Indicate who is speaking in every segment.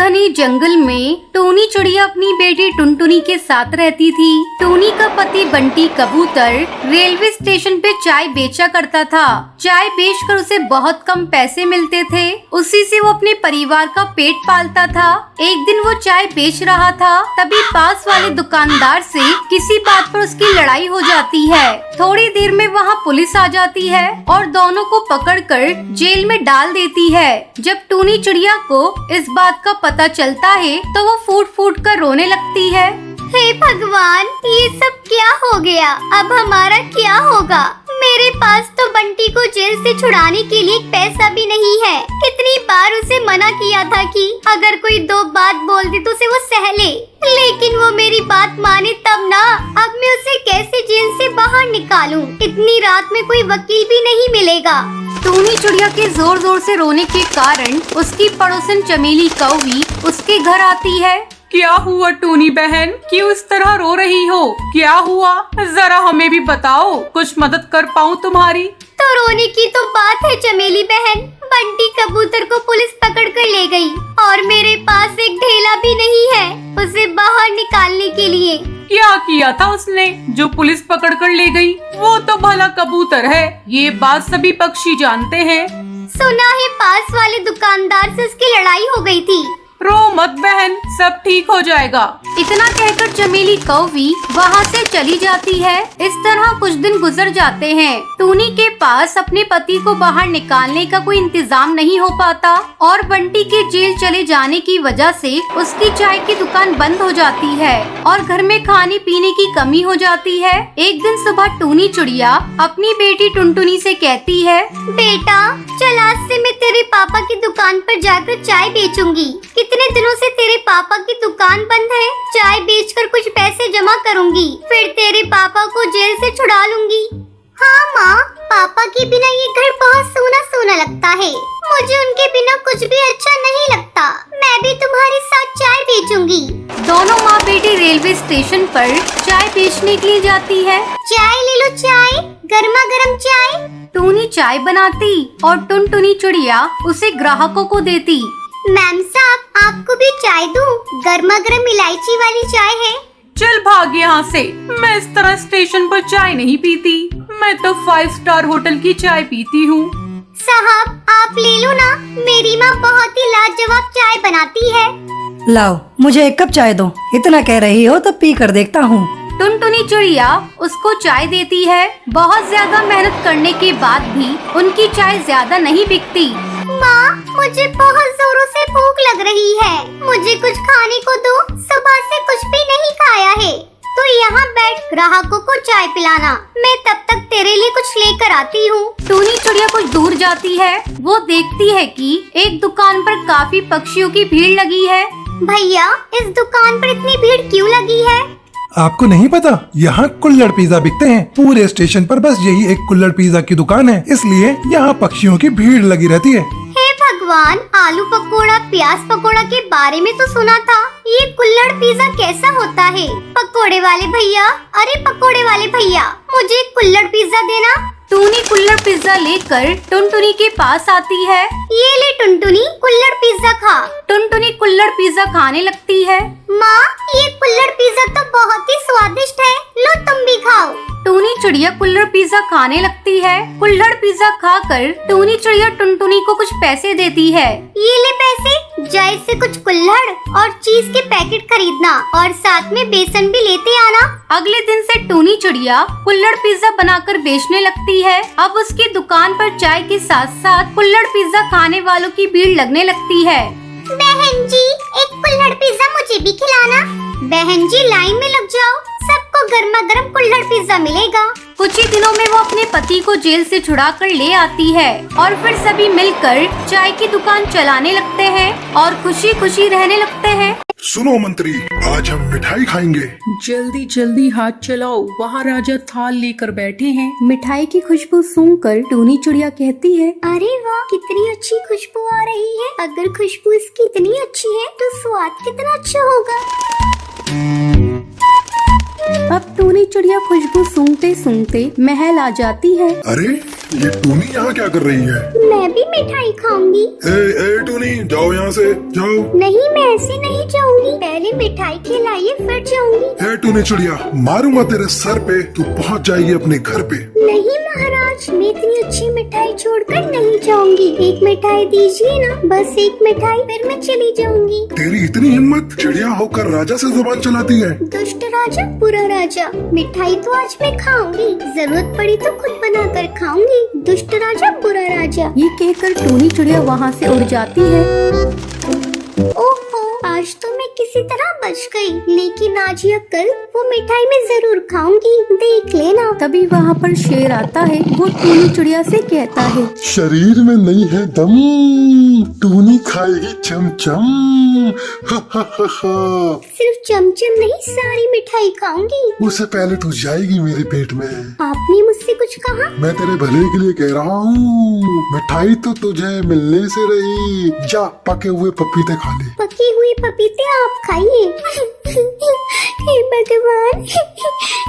Speaker 1: घने जंगल में टूनी चिड़िया अपनी बेटी टुनटुनी के साथ रहती थी। टूनी का पति बंटी कबूतर रेलवे स्टेशन पे चाय बेचा करता था। चाय बेचकर उसे बहुत कम पैसे मिलते थे, उसी से वो अपने परिवार का पेट पालता था। एक दिन वो चाय बेच रहा था, तभी पास वाले दुकानदार से किसी बात पर उसकी लड़ाई हो जाती है। थोड़ी देर में वहाँ पुलिस आ जाती है और दोनों को पकड़कर जेल में डाल देती है। जब टूनी चिड़िया को इस बात का पता चलता है तो वो फूट फूट कर रोने लगती है।
Speaker 2: हे भगवान, ये सब क्या हो गया? अब हमारा क्या होगा? मेरे पास तो बंटी को जेल से छुड़ाने के लिए पैसा भी नहीं है। कितनी बार उसे मना किया था कि अगर कोई दो बात बोल दे तो उसे वो सह ले, लेकिन वो मेरी बात माने तब ना। अब मैं उसे कैसे जेल से बाहर निकालूं? इतनी रात में कोई वकील भी नहीं मिलेगा।
Speaker 1: टूनी चिड़िया के जोर जोर से रोने के कारण उसकी पड़ोसन चमेली कौवी उसके घर आती है।
Speaker 3: क्या हुआ टूनी बहन, क्यों इस तरह रो रही हो? क्या हुआ, जरा हमें भी बताओ, कुछ मदद कर पाऊँ तुम्हारी।
Speaker 2: तो रोने की तो बात है चमेली बहन, बंटी कबूतर को पुलिस पकड़ कर ले गई और मेरे पास एक ढेला भी नहीं है उसे बाहर निकालने के लिए।
Speaker 3: क्या किया था उसने जो पुलिस पकड़ कर ले गई? वो तो भला कबूतर है, ये बात सभी पक्षी जानते हैं।
Speaker 2: सुना है पास वाले दुकानदार से उसकी लड़ाई हो गई थी।
Speaker 3: रो मत बहन, सब ठीक हो जाएगा।
Speaker 1: इतना कहकर चमेली कौवी वहाँ से चली जाती है। इस तरह कुछ दिन गुजर जाते हैं। टूनी के पास अपने पति को बाहर निकालने का कोई इंतजाम नहीं हो पाता और बंटी के जेल चले जाने की वजह से उसकी चाय की दुकान बंद हो जाती है और घर में खाने पीने की कमी हो जाती है। एक दिन सुबह टूनी चिड़िया अपनी बेटी टुनटुनी से कहती है,
Speaker 2: बेटा चल, आज से मैं तेरे पापा की दुकान पर जाकर चाय बेचूंगी। कितने दिनों से तेरे पापा की दुकान बंद है, चाय बेचकर कुछ पैसे जमा करूंगी, फिर तेरे पापा को जेल से छुड़ा लूंगी। हाँ माँ, पापा के बिना ये घर बहुत सूना सूना लगता है। मुझे उनके बिना कुछ भी अच्छा नहीं लगता। मैं भी तुम्हारे साथ चाय बेचूंगी।
Speaker 1: दोनों माँ बेटी रेलवे स्टेशन पर चाय बेचने के लिए जाती है।
Speaker 2: चाय ले लो, चाय, गर्मा गर्म चाय।
Speaker 1: टूनी चाय बनाती और टुनटुनी चिड़िया उसे ग्राहकों को देती।
Speaker 2: मैम साहब, आपको भी चाय दूं? गर्मा गर्म इलायची वाली चाय है।
Speaker 3: चल भाग यहाँ से, मैं इस तरह स्टेशन पर चाय नहीं पीती। मैं तो 5 स्टार होटल की चाय पीती हूँ।
Speaker 2: साहब आप ले लो ना, मेरी माँ बहुत ही लाजवाब चाय बनाती है।
Speaker 4: लाओ मुझे एक कप चाय दो, इतना कह रही हो तो पी कर देखता हूँ।
Speaker 1: टुनटुनी चिड़िया उसको चाय देती है। बहुत ज्यादा मेहनत करने के बाद भी उनकी चाय ज्यादा नहीं बिकती।
Speaker 2: माँ, मुझे बहुत जोरों से भूख लग रही है, मुझे कुछ खाने को दो, सुबह से कुछ भी नहीं खाया है। तो यहाँ बैठ ग्राहकों को चाय पिलाना, मैं तब तक तेरे लिए कुछ लेकर आती हूँ।
Speaker 1: टूनी चिड़िया कुछ दूर जाती है। वो देखती है कि एक दुकान पर काफी पक्षियों की भीड़ लगी है।
Speaker 2: भैया, इस दुकान पर इतनी भीड़ क्यों लगी है?
Speaker 5: आपको नहीं पता, यहाँ कुल्हड़ पिज्जा बिकते हैं। पूरे स्टेशन पर बस यही एक कुल्हड़ पिज्जा की दुकान है, इसलिए यहाँ पक्षियों की भीड़ लगी रहती है।
Speaker 2: हे भगवान, आलू पकोड़ा, प्याज पकोड़ा के बारे में तो सुना था, ये कुल्हड़ पिज्जा कैसा होता है? पकोड़े वाले भैया, अरे पकोड़े वाले भैया, मुझे कुल्हड़ पिज्जा देना।
Speaker 1: टूनी कुल्हड़ पिज्जा लेकर टुनटुनी के पास आती है।
Speaker 2: ये ले टुनटुनी, कुल्हड़ पिज्जा खा।
Speaker 1: टुनटुनी कुल्हड़ पिज्जा खाने लगती है।
Speaker 2: माँ, ये कुल्हड़ पिज्जा तो बहुत ही स्वादिष्ट है, लो तुम भी खाओ।
Speaker 1: टूनी चिड़िया कुल्हड़ पिज्जा खाने लगती है। कुल्हड़ पिज्जा खाकर टूनी चिड़िया टुनटुनी को कुछ पैसे देती है।
Speaker 2: ये ले पैसे, जा इससे कुछ कुल्हड़ और चीज के पैकेट खरीदना और साथ में बेसन भी लेते आना।
Speaker 1: अगले दिन से टूनी चिड़िया कुल्हड़ पिज्जा बनाकर बेचने लगती है। अब उसकी दुकान पर चाय के साथ साथ कुल्हड़ पिज्जा खाने वालों की भीड़ लगने लगती है।
Speaker 2: बहन जी, एक कुल्हड़ पिज्जा मुझे भी खिलाना। बहन जी लाइन में लग जाओ, सबको गर्मा गर्म कुल्हड़ पिज्जा मिलेगा।
Speaker 1: कुछ ही दिनों में वो अपने पति को जेल से छुड़ा कर ले आती है और फिर सभी मिलकर चाय की दुकान चलाने लगते हैं और खुशी खुशी रहने लगते हैं।
Speaker 6: सुनो मंत्री, आज हम मिठाई खाएंगे।
Speaker 3: जल्दी जल्दी हाथ चलाओ, वहाँ राजा थाल लेकर बैठे हैं।
Speaker 1: मिठाई की खुशबू सूंघकर टूनी चिड़िया कहती है,
Speaker 2: अरे वाह, कितनी अच्छी खुशबू आ रही है। अगर खुशबू इसकी इतनी अच्छी है तो स्वाद कितना अच्छा होगा।
Speaker 1: अब टूनी चिड़िया खुशबू सूंघते सूंघते महल आ जाती है।
Speaker 6: अरे ये टूनी यहाँ क्या कर रही है?
Speaker 2: मैं भी मिठाई खाऊंगी।
Speaker 6: ए टूनी, जाओ यहाँ से, जाओ।
Speaker 2: नहीं, मैं जाऊंगी।
Speaker 6: है टूनी चिड़िया, मारूंगा तेरे सर पे, तू पहुंच जाएगी अपने घर पे।
Speaker 2: नहीं महाराज, मैं इतनी अच्छी मिठाई छोड़कर नहीं जाऊंगी। एक मिठाई दीजिए ना, बस एक मिठाई, फिर मैं चली जाऊंगी।
Speaker 6: तेरी इतनी हिम्मत, चिड़िया होकर राजा से जुबान चलाती है।
Speaker 2: दुष्ट राजा, बुरा राजा, मिठाई तो आज मैं खाऊंगी, जरूरत पड़ी तो खुद बनाकर खाऊंगी। दुष्ट राजा, बुरा राजा।
Speaker 1: ये कहकर टूनी चिड़िया वहाँ से उड़ जाती है।
Speaker 2: ओहो, आज तो मैं किसी तरह बच गई, लेकिन आज या कल वो मिठाई मैं जरूर खाऊंगी, देख लेना।
Speaker 1: तभी वहाँ पर शेर आता है। वो टूनी चिड़िया से कहता है,
Speaker 7: शरीर में नहीं है दम, टूनी खाएगी चमचम। हा हा हा हा।
Speaker 2: सिर्फ चमचम नहीं, सारी मिठाई खाऊंगी।
Speaker 7: उससे पहले तू जाएगी मेरे पेट में।
Speaker 2: आपने मुझसे कुछ कहा?
Speaker 7: मैं तेरे भले के लिए कह रहा हूँ। मिठाई तो तुझे मिलने से रही, जा पके हुए पपीते खा ले।
Speaker 2: पकी हुई पपीते आप खाइए। हे भगवान,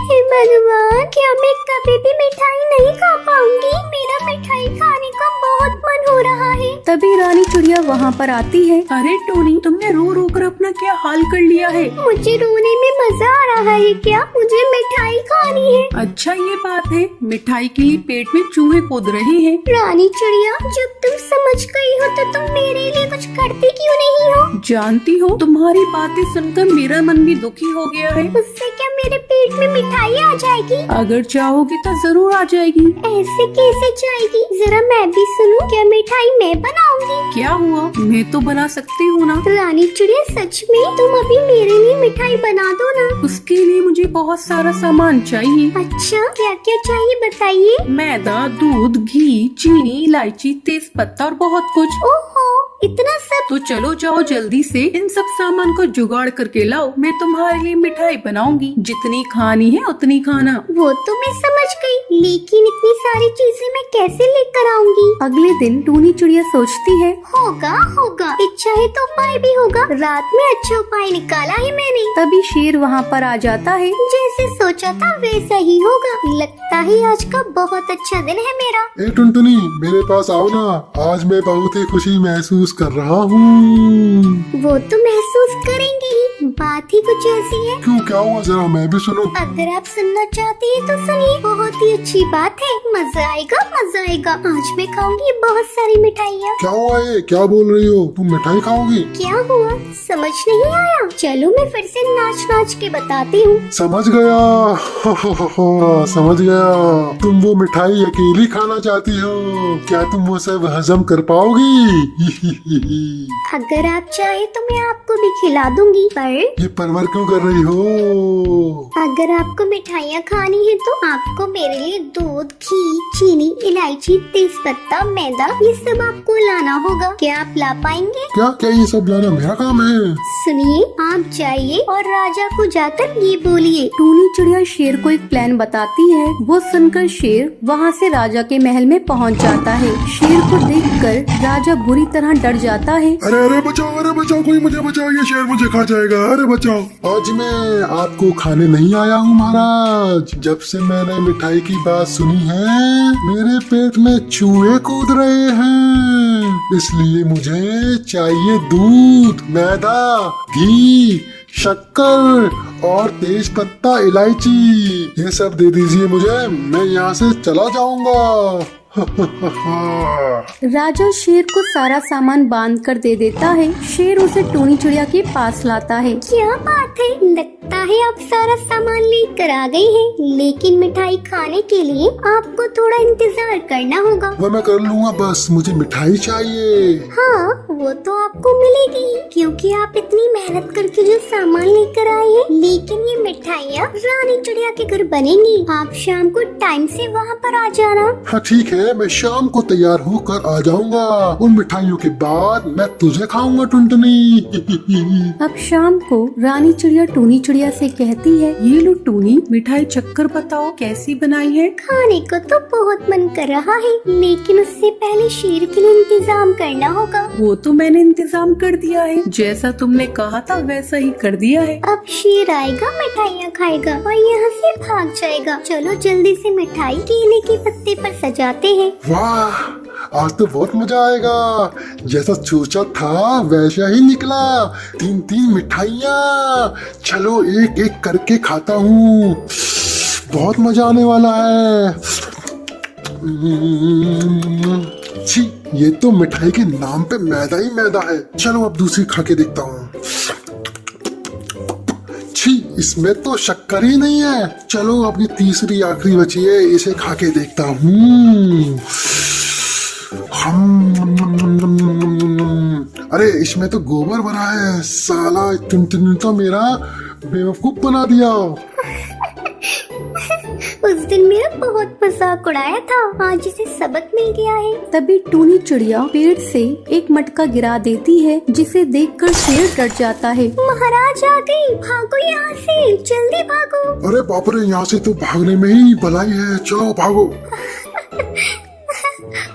Speaker 2: हे भगवान, क्या मैं कभी भी मिठाई नहीं खा पाऊंगी? मेरा मिठाई खाने का बहुत मन हो रहा है।
Speaker 1: तभी रानी चिड़िया वहाँ पर आती है।
Speaker 3: अरे टोनी, तुमने रो रो कर अपना क्या हाल कर लिया है?
Speaker 2: मुझे रोने में मजा आ रहा है क्या? मुझे मिठाई खानी है।
Speaker 3: अच्छा ये बात है, मिठाई के लिए पेट में चूहे कूद रहे हैं।
Speaker 2: रानी चिड़िया, जब तुम समझ गई हो तो तुम मेरे लिए कुछ करती क्यों नहीं हो?
Speaker 3: जानती हो, तुम्हारी बातें सुनकर मेरा मन भी दुखी हो गया है।
Speaker 2: उससे क्या मेरे पेट में मिठाई आ जाएगी?
Speaker 3: अगर चाहोगी तो जरूर आ जाएगी।
Speaker 2: ऐसे कैसे जाएगी? जरा मैं भी सुनूं, क्या मिठाई मैं बनाऊंगी?
Speaker 3: क्या हुआ, मैं तो बना सकती हूँ ना।
Speaker 2: रानी चिड़िया, सच में तुम अभी मेरे लिए मिठाई बना दो ना।
Speaker 3: उसके लिए मुझे बहुत सारा सामान चाहिए।
Speaker 2: अच्छा, क्या क्या चाहिए बताइए।
Speaker 3: मैदा, दूध, घी, चीनी, इलायची, तेज पत्ता और बहुत कुछ।
Speaker 2: ओहो, इतना सब?
Speaker 3: तो चलो जाओ जल्दी से इन सब सामान को जुगाड़ करके लाओ। मैं तुम्हारे लिए मिठाई बनाऊंगी, जितनी खानी है उतनी खाना।
Speaker 2: वो तो मैं समझ गई, लेकिन इतनी सारी चीजें मैं कैसे लेकर आऊंगी?
Speaker 1: अगले दिन टूनी चिड़िया सोचती है,
Speaker 2: होगा होगा, इच्छा है तो उपाय भी होगा। रात में अच्छा उपाय निकाला है मैंने।
Speaker 1: तभी शेर वहाँ पर आ जाता है।
Speaker 2: जैसे सोचा था वैसा ही होगा। लगता है आज का बहुत अच्छा दिन है मेरा।
Speaker 7: ए टुनटुनी, मेरे पास आओ ना, आज मैं बहुत ही खुशी महसूस कर रहा हूँ।
Speaker 2: वो तो महसूस करेंगे ही, बात ही कुछ ऐसी है।
Speaker 7: क्यों, क्या हुआ, जरा मैं भी सुनूं।
Speaker 2: अगर आप सुनना चाहते हैं तो सुनिए, बहुत ही अच्छी बात है, मजा आएगा मजा आएगा। आज मैं खाऊंगी बहुत सारी मिठाइयाँ।
Speaker 7: क्या हुआ ये, क्या बोल रही हो, तुम मिठाई खाओगी?
Speaker 2: क्या हुआ, समझ नहीं आया? चलो मैं फिर से नाच नाच के बताती हूँ।
Speaker 7: समझ गया। समझ गया, तुम वो मिठाई अकेली खाना चाहती हो। क्या तुम वो सब हजम कर पाओगी?
Speaker 2: अगर आप चाहे तो मैं आपको भी खिला दूंगी, पर
Speaker 7: ये परवर क्यों कर रही हो?
Speaker 2: अगर आपको मिठाइयाँ खानी है तो आपको मेरे लिए दूध, घी, चीनी, इलायची, तेज पत्ता, मैदा, ये सब आपको लाना होगा। क्या आप ला पाएंगे?
Speaker 7: क्या क्या ये सब लाना मेरा काम है?
Speaker 2: सुनिए, आप जाइए और राजा को जाकर ये बोलिए।
Speaker 1: टूनी चिड़िया शेर को एक प्लान बताती है। वो सुनकर शेर वहाँ से राजा के महल में पहुँच जाता है। शेर को देखकर राजा बुरी तरह डर जाता है।
Speaker 6: अरे अरे बचाओ, कोई मुझे बचाओ, ये शेर मुझे खा जाएगा। अरे बचाओ।
Speaker 7: आज मैं आपको खाने नहीं आया हूँ महाराज। जब से मैंने मिठाई की बात सुनी है, मेरे पेट में चूहे कूद रहे हैं। इसलिए मुझे चाहिए दूध, मैदा, घी, शक्कर और तेज पत्ता, इलायची। ये सब दे दीजिए मुझे, मैं यहाँ से चला जाऊंगा।
Speaker 1: राजा शेर को सारा सामान बांध कर दे देता है। शेर उसे टूनी चिड़िया के पास लाता है।
Speaker 2: क्या बात है, लगता है आप सारा सामान लेकर आ गई हैं, लेकिन मिठाई खाने के लिए आपको थोड़ा इंतजार करना होगा।
Speaker 7: वो मैं कर लूँगा, बस मुझे मिठाई चाहिए।
Speaker 2: हाँ, वो तो आपको मिलेगी, क्योंकि आप इतनी मेहनत करके जो सामान लेकर आए हैं। लेकिन ये मिठाइयाँ रानी चिड़िया के घर बनेंगी। आप शाम को टाइम से वहाँ पर आ जाना।
Speaker 7: हाँ ठीक है, मैं शाम को तैयार होकर आ जाऊंगा। उन मिठाइयों के बाद मैं तुझे खाऊंगा टुनटुनी।
Speaker 1: अब शाम को रानी चिड़िया टूनी चिड़िया से कहती है,
Speaker 3: ये लो टूनी, मिठाई चक्कर बताओ कैसी बनाई है।
Speaker 2: खाने को तो बहुत मन कर रहा है, लेकिन उससे पहले शेर के लिए इंतजाम करना होगा।
Speaker 3: वो तो मैंने इंतजाम कर दिया है, जैसा तुमने कहा था वैसा ही कर दिया है।
Speaker 2: अब शेर आएगा, मिठाइयाँ खाएगा और यहाँ से भाग जाएगा। चलो जल्दी से मिठाई केले के पत्ते पर सजाते हैं।
Speaker 7: वाह, आज तो बहुत मजा आएगा। जैसा सोचा था वैसा ही निकला। 3 मिठाइयाँ। चलो एक एक करके खाता हूँ। बहुत मजा आने वाला है। छी, ये तो मिठाई के नाम पे मैदा ही मैदा है। चलो अब दूसरी खा के देखता हूँ। छी, इसमें तो शक्कर ही नहीं है। चलो अपनी तीसरी आखिरी बची है, इसे खा के देखता हूँ। अरे इसमें तो गोबर भरा है। साला टुनटुनी तो मेरा बेवकूफ बना दिया।
Speaker 2: उस दिन मेरा बहुत मजाक उड़ाया था, आज इसे सबक मिल गया है।
Speaker 1: तभी टूनी चिड़िया पेड़ से एक मटका गिरा देती है, जिसे देखकर शेर डर जाता है।
Speaker 2: महाराज आ गई, भागो यहाँ से, जल्दी भागो।
Speaker 7: अरे बाप रे, यहाँ से तो भागने में ही भलाई है। चलो भागो।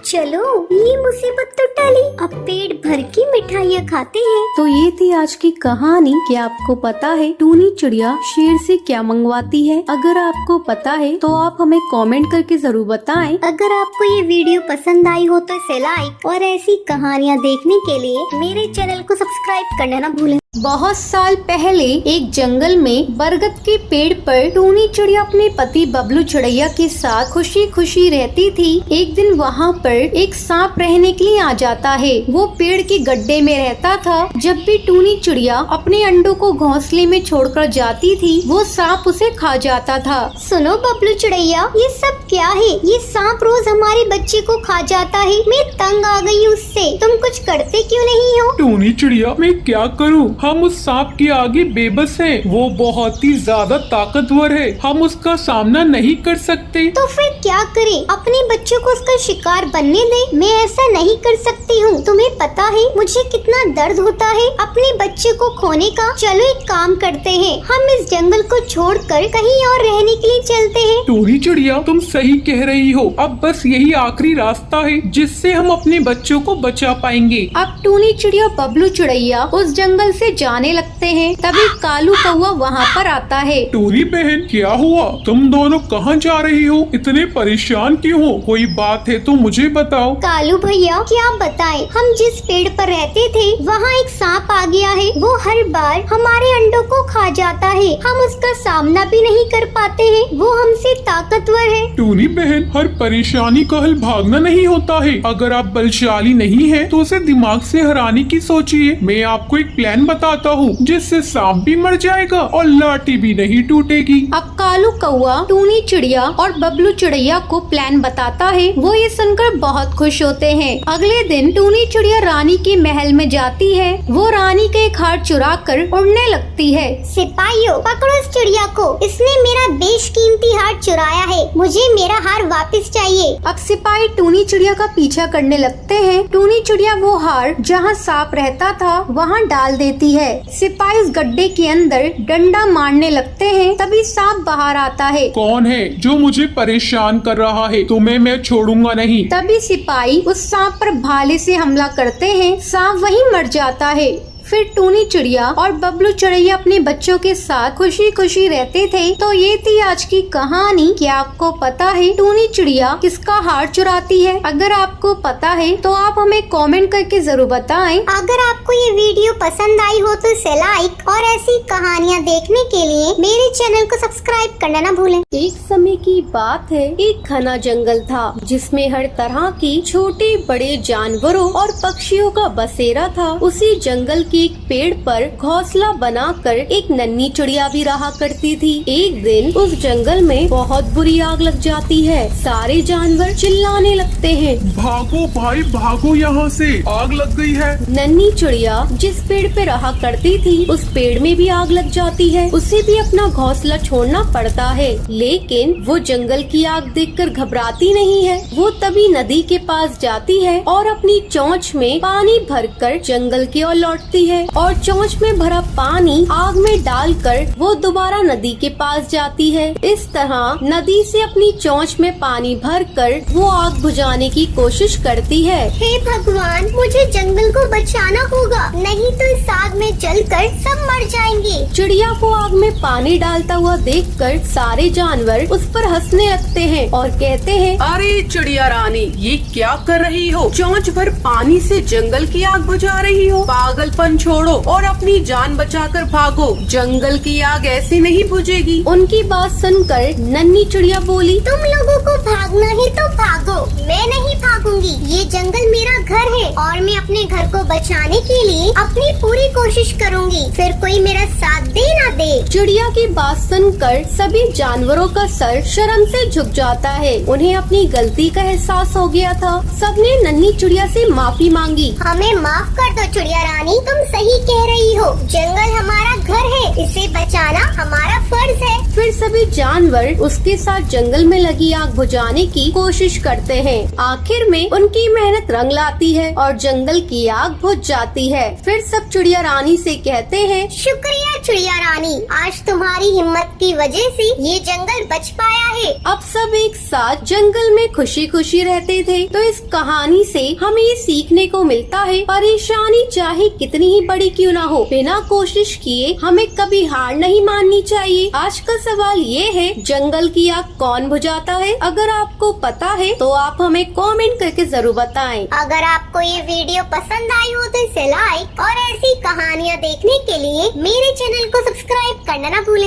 Speaker 2: चलो, ये मुसीबत तो टली। अब पेट भर की मिठाइयाँ खाते हैं।
Speaker 1: तो ये थी आज की कहानी। क्या आपको पता है टूनी चिड़िया शेर से क्या मंगवाती है? अगर आपको पता है तो आप हमें कमेंट करके जरूर बताएं।
Speaker 2: अगर आपको ये वीडियो पसंद आई हो तो इसे लाइक और ऐसी कहानियाँ देखने के लिए मेरे चैनल को सब्सक्राइब करना ना भूलें।
Speaker 1: बहुत साल पहले एक जंगल में बरगद के पेड़ पर टूनी चिड़िया अपने पति बबलू चिड़ैया के साथ खुशी खुशी रहती थी। एक दिन वहाँ पर एक सांप रहने के लिए आ जाता है। वो पेड़ के गड्ढे में रहता था। जब भी टूनी चिड़िया अपने अंडों को घोंसले में छोड़कर जाती थी, वो सांप उसे खा जाता था।
Speaker 2: सुनो बबलू चिड़ैया, ये सब क्या है? ये सांप रोज हमारे बच्चे को खा जाता है। मैं तंग आ गई हूँ उससे। तुम कुछ करते क्यों नहीं हो?
Speaker 3: टूनी चिड़िया, मैं क्या करूं? हम उस सांप के आगे बेबस हैं। वो बहुत ही ज्यादा ताकतवर है। हम उसका सामना नहीं कर सकते।
Speaker 2: तो फिर क्या करें? अपने बच्चों को उसका शिकार बनने दे। मैं ऐसा नहीं कर सकती हूँ। तुम्हें पता है मुझे कितना दर्द होता है अपने बच्चे को खोने का। चलो एक काम करते हैं, हम इस जंगल को छोड़कर कहीं और रहने के लिए चलते हैं।
Speaker 3: टूनी चिड़िया, तुम सही कह रही हो। अब बस यही आखिरी रास्ता है जिससे हम अपने बच्चों को बचा पाएंगे।
Speaker 1: अब टूनी चिड़िया बबलू चिड़ैया उस जंगल से जाने लगते हैं। तभी कालू कौवा वहाँ पर आता है।
Speaker 3: टूनी बहन, क्या हुआ? तुम दोनों कहाँ जा रही हो? इतने परेशान क्यों हो? कोई बात है तो मुझे बताओ।
Speaker 2: कालू भैया, क्या बताएं? हम जिस पेड़ पर रहते थे वहाँ एक सांप आ गया है। वो हर बार हमारे अंडों को खा जाता है। हम उसका सामना भी नहीं कर पाते हैं। वो हमसे ताकतवर है।
Speaker 3: टूनी बहन, हर परेशानी का हल भागना नहीं होता है। अगर आप बलशाली नहीं है तो उसे दिमाग से हराने की सोचिए। मैं आपको एक प्लान बताता हूँ जिससे सांप भी मर जाएगा और लाठी भी नहीं टूटेगी।
Speaker 1: अब कालू कौवा टूनी चिड़िया और बबलू चिड़ैया को प्लान बताता है। वो ये सुनकर बहुत खुश होते हैं। अगले दिन टूनी चिड़िया रानी के महल में जाती है। वो रानी का एक हार चुरा कर उड़ने लगती है।
Speaker 2: सिपाहियों, पकड़ो इस चिड़िया को। इसने मेरा बेशकीमती हार चुराया है। मुझे मेरा हार वापस चाहिए।
Speaker 1: अब सिपाही टूनी चिड़िया का पीछा करने लगते हैं। टूनी चिड़िया वो हार जहाँ सांप रहता था वहाँ डाल देती है। सिपाही उस गड्ढे के अंदर डंडा मारने लगते हैं। तभी सांप बाहर आता है।
Speaker 3: कौन है जो मुझे परेशान कर रहा है? तुम्हें मैं छोड़ूंगा नहीं।
Speaker 1: तभी सिपाही उस सांप पर भाले से हमला करते हैं। सांप वहीं मर जाता है। फिर टूनी चिड़िया और बबलू चिड़ैया अपने बच्चों के साथ खुशी खुशी रहते थे। तो ये थी आज की कहानी। क्या आपको पता है टूनी चिड़िया किसका हार चुराती है? अगर आपको पता है तो आप हमें कमेंट करके जरूर बताएं।
Speaker 2: अगर आपको ये वीडियो पसंद आई हो तो इसे लाइक और ऐसी कहानियाँ देखने के लिए मेरे चैनल को सब्सक्राइब करना ना भूलें।
Speaker 1: एक समय की बात है, एक घना जंगल था जिसमें हर तरह की छोटे बड़े जानवरों और पक्षियों का बसेरा था। उसी जंगल के एक पेड़ पर घोंसला बनाकर एक नन्ही चिड़िया भी रहा करती थी। एक दिन उस जंगल में बहुत बुरी आग लग जाती है। सारे जानवर चिल्लाने लगते हैं,
Speaker 3: भागो भाई भागो, यहाँ से आग लग गई है।
Speaker 1: नन्ही चिड़िया जिस पेड़ पे रहा करती थी उस पेड़ में भी आग लग जाती है। उसे भी अपना घोंसला छोड़ना पड़ता है, लेकिन वो जंगल की आग देखकर घबराती नहीं है। वो तभी नदी के पास जाती है और अपनी चोंच में पानी भरकर जंगल की ओर लौटती है और चोंच में भरा पानी आग में डालकर वो दोबारा नदी के पास जाती है। इस तरह नदी से अपनी चोंच में पानी भरकर वो आग बुझाने की कोशिश करती है।
Speaker 2: हे भगवान, मुझे जंगल को बचाना होगा, नहीं तो इस आग में जलकर सब मर जाएंगे।
Speaker 1: चिड़िया को आग में पानी डालता हुआ देखकर सारे जानवर उस पर हंसने लगते हैं और कहते हैं,
Speaker 8: अरे चिड़िया रानी, ये क्या कर रही हो? चोंच भर पानी से जंगल की आग बुझा रही हो। पागलपन छोड़ो और अपनी जान बचाकर भागो। जंगल की आग ऐसे नहीं बुझेगी।
Speaker 1: उनकी बात सुनकर नन्ही चिड़िया बोली,
Speaker 2: तुम लोगों को भागना है तो भागो, मैं नहीं भागूंगी। ये जंगल मेरा घर है और मैं अपने घर को बचाने के लिए अपनी पूरी कोशिश करूंगी, फिर कोई मेरा साथ दे ना दे।
Speaker 1: चिड़िया की बात सुनकर सभी जानवरों का सर शर्म से झुक जाता है। उन्हें अपनी गलती का एहसास हो गया था। सबने नन्ही चिड़िया से माफी मांगी।
Speaker 2: हमें माफ कर दो चिड़िया रानी, तुम सही कह रही हो, जंगल हमारा घर है, इसे बचाना हमारा फर्ज है।
Speaker 1: फिर सभी जानवर उसके साथ जंगल में लगी आग बुझाने की कोशिश करते हैं। आखिर में उनकी मेहनत रंग लाती है और जंगल की आग बुझ जाती है। फिर सब चिड़िया रानी से कहते हैं,
Speaker 2: शुक्रिया चिड़िया रानी, आज तुम्हारी हिम्मत की वजह से ये जंगल बच पाया है।
Speaker 1: अब सब एक साथ जंगल में खुशी खुशी रहते थे। तो इस कहानी से हमें ये सीखने को मिलता है, परेशानी चाहे कितनी ही बड़ी क्यों ना हो, बिना कोशिश किए हमें कभी हार नहीं माननी चाहिए। आज का सवाल ये है, जंगल की आग कौन बुझाता है? अगर आपको पता है तो आप हमें कमेंट करके जरूर बताएं।
Speaker 2: अगर आपको ये वीडियो पसंद आई हो तो इसे लाइक और ऐसी कहानियाँ देखने के लिए मेरे चैनल को सब्सक्राइब करना ना भूलें।